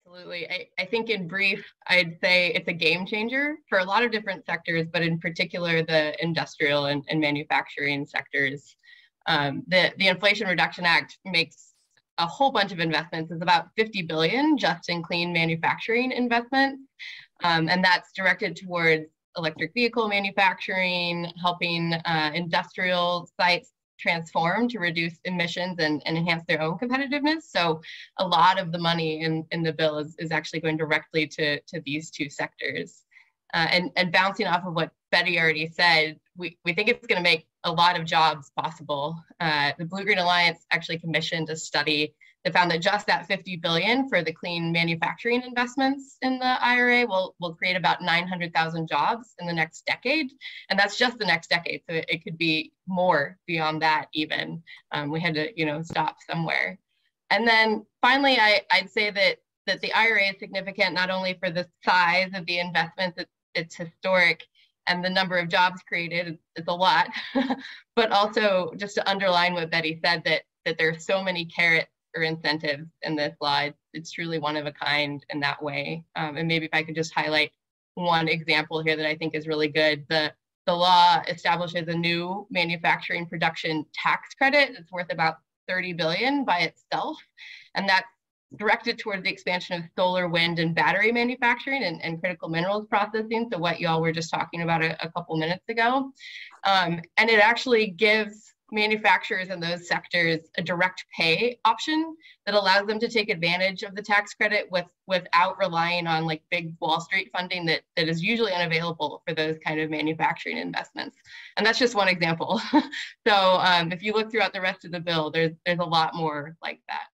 Absolutely. I think in brief, I'd say it's a game changer for a lot of different sectors, but in particular, the industrial and manufacturing sectors. The Inflation Reduction Act makes a whole bunch of investments. It's about 50 billion just in clean manufacturing investments. And that's directed towards electric vehicle manufacturing, helping industrial sites transform to reduce emissions and enhance their own competitiveness. So a lot of the money in the bill is actually going directly to these two sectors. And bouncing off of what Betty already said, we think it's going to make a lot of jobs possible. The Blue Green Alliance actually commissioned a study that found that just that 50 billion for the clean manufacturing investments in the IRA will create about 900,000 jobs in the next decade. And that's just the next decade. So it could be more beyond that even. We had to, stop somewhere. And then finally, I'd say that the IRA is significant not only for the size of the investments, it's historic, and the number of jobs created is a lot, but also just to underline what Betty said, that there are so many carrots or incentives in this law. It's truly one of a kind in that way. And maybe if I could just highlight one example here that I think is really good. The law establishes a new manufacturing production tax credit. It's worth about 30 billion by itself. And that's directed towards the expansion of solar, wind, and battery manufacturing and critical minerals processing. So what y'all were just talking about a couple minutes ago. And it actually gives manufacturers in those sectors a direct pay option that allows them to take advantage of the tax credit without relying on like big Wall Street funding that is usually unavailable for those kind of manufacturing investments. And that's just one example. So if you look throughout the rest of the bill, there's a lot more like that.